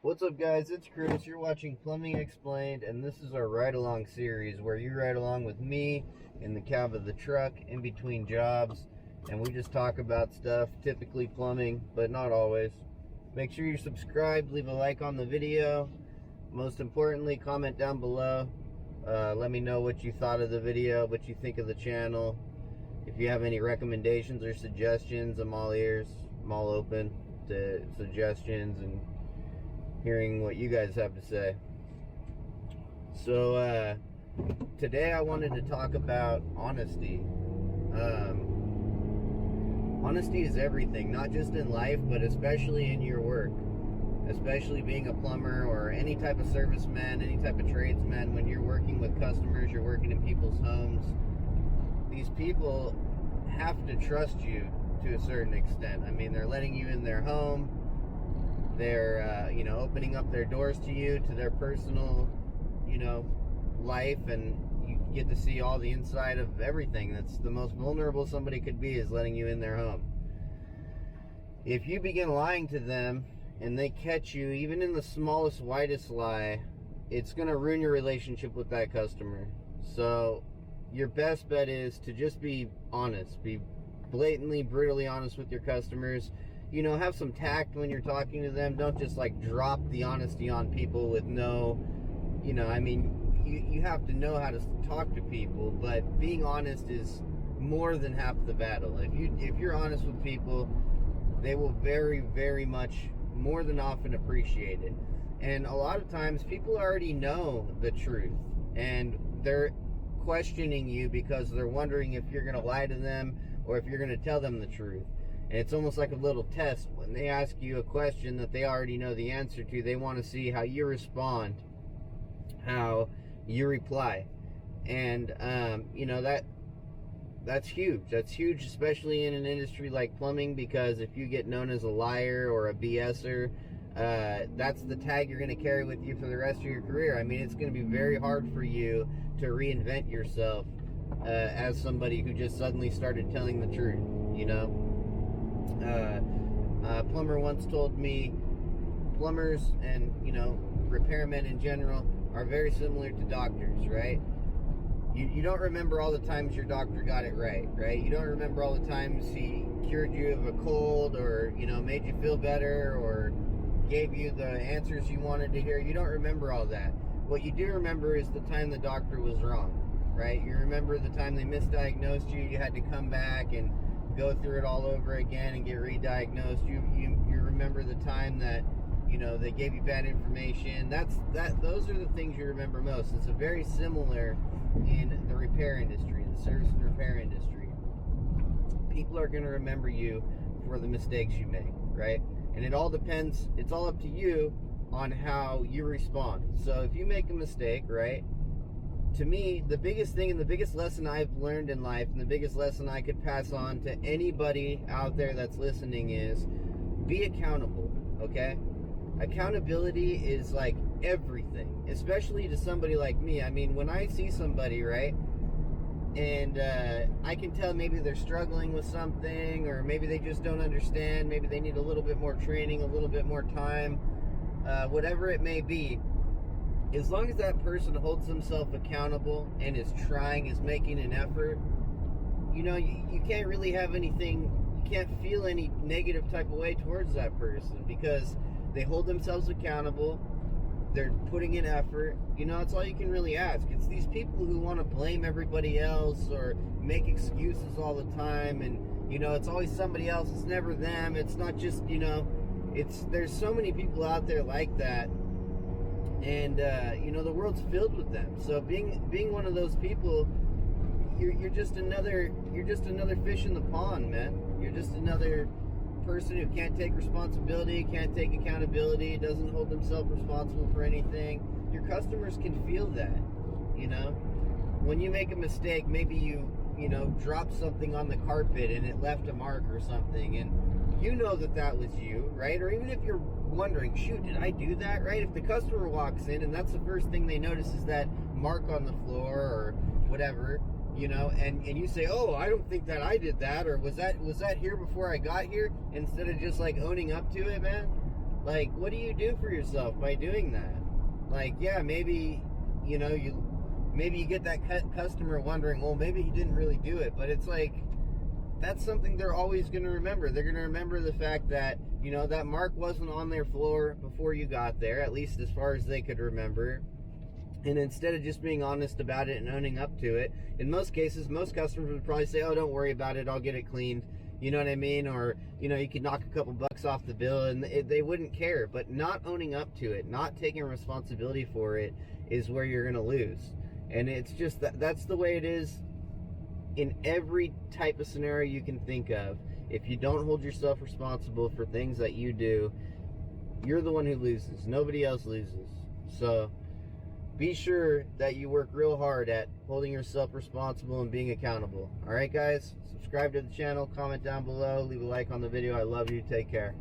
What's up, guys? It's Chris. You're watching Plumbing Explained, and this is our ride-along series where you ride along with me in the cab of the truck in between jobs, and we just talk about stuff, typically plumbing, but not always. Make sure you're subscribed, leave a like on the video. Most importantly, comment down below. Let me know what you thought of the video, what you think of the channel. If you have any recommendations or suggestions, I'm all ears. I'm all open to suggestions and hearing what you guys have to say. So today I wanted to talk about honesty. Honesty is everything, not just in life, but especially in your work. Especially being a plumber or any type of serviceman, any type of tradesman. When you're working with customers, you're working in people's homes, these people have to trust you to a certain extent. I mean, they're letting you in their home. They're, opening up their doors to you, to their personal, life, and you get to see all the inside of everything. That's the most vulnerable somebody could be, is letting you in their home. If you begin lying to them and they catch you, even in the smallest, widest lie, it's going to ruin your relationship with that customer. So your best bet is to just be honest, be blatantly, brutally honest with your customers. Have some tact when you're talking to them. Don't just drop the honesty on people with no, you have to know how to talk to people, but being honest is more than half the battle. If you're honest with people, they will very, very much more than often appreciate it. And a lot of times people already know the truth and they're questioning you because they're wondering if you're going to lie to them or if you're going to tell them the truth. And it's almost like a little test. When they ask you a question that they already know the answer to, they want to see how you respond, how you reply. And, that's huge. That's huge, especially in an industry like plumbing, because if you get known as a liar or a BSer, that's the tag you're going to carry with you for the rest of your career. I mean, it's going to be very hard for you to reinvent yourself as somebody who just suddenly started telling the truth, A plumber once told me plumbers and, repairmen in general are very similar to doctors, right? You don't remember all the times your doctor got it right? You don't remember all the times he cured you of a cold or, made you feel better or gave you the answers you wanted to hear. You don't remember all that. What you do remember is the time the doctor was wrong, right? You remember the time they misdiagnosed you. You had to come back and go through it all over again and get re-diagnosed. You remember the time that they gave you bad information. Those are the things you remember most. It's very similar in the repair industry, the service and repair industry. People are going to remember you for the mistakes you make, right? And it all depends. It's all up to you on how you respond. So if you make a mistake, right? To me, the biggest thing and the biggest lesson I've learned in life, and the biggest lesson I could pass on to anybody out there that's listening, is be accountable, okay? Accountability is like everything, especially to somebody like me. I mean, when I see somebody, right, and I can tell maybe they're struggling with something, or maybe they just don't understand, maybe they need a little bit more training, a little bit more time, whatever it may be. As long as that person holds themselves accountable and is trying, is making an effort, you can't really have anything, you can't feel any negative type of way towards that person because they hold themselves accountable, they're putting in effort. It's all you can really ask. It's these people who want to blame everybody else or make excuses all the time, and, it's always somebody else, it's never them, it's not just, there's so many people out there like that. And the world's filled with them. So being one of those people, you're just another fish in the pond, man. You're just another person who can't take responsibility, can't take accountability, doesn't hold themselves responsible for anything. Your customers can feel that. When you make a mistake, maybe you drop something on the carpet and it left a mark or something, and that was you, right? Or even if you're wondering, shoot, did I do that, right? If the customer walks in and that's the first thing they notice is that mark on the floor or whatever, and you say, oh, I don't think that I did that, or was that here before I got here, instead of just owning up to it, man, Like, what do you do for yourself by doing that? Like, yeah, maybe, you know, maybe you get that customer wondering, well, maybe he didn't really do it. But it's like, that's something they're always going to remember. They're going to remember the fact that, you know, that mark wasn't on their floor before you got there, at least as far as they could remember. And instead of just being honest about it and owning up to it, in most cases, most customers would probably say, oh, don't worry about it, I'll get it cleaned. You know what I mean? Or, you know, you could knock a couple bucks off the bill, and they wouldn't care. But not owning up to it, not taking responsibility for it, is where you're going to lose. And it's just that's the way it is in every type of scenario you can think of. If you don't hold yourself responsible for things that you do, you're the one who loses. Nobody else loses. So be sure that you work real hard at holding yourself responsible and being accountable. All right, guys? Subscribe to the channel, comment down below, leave a like on the video. I love you. Take care.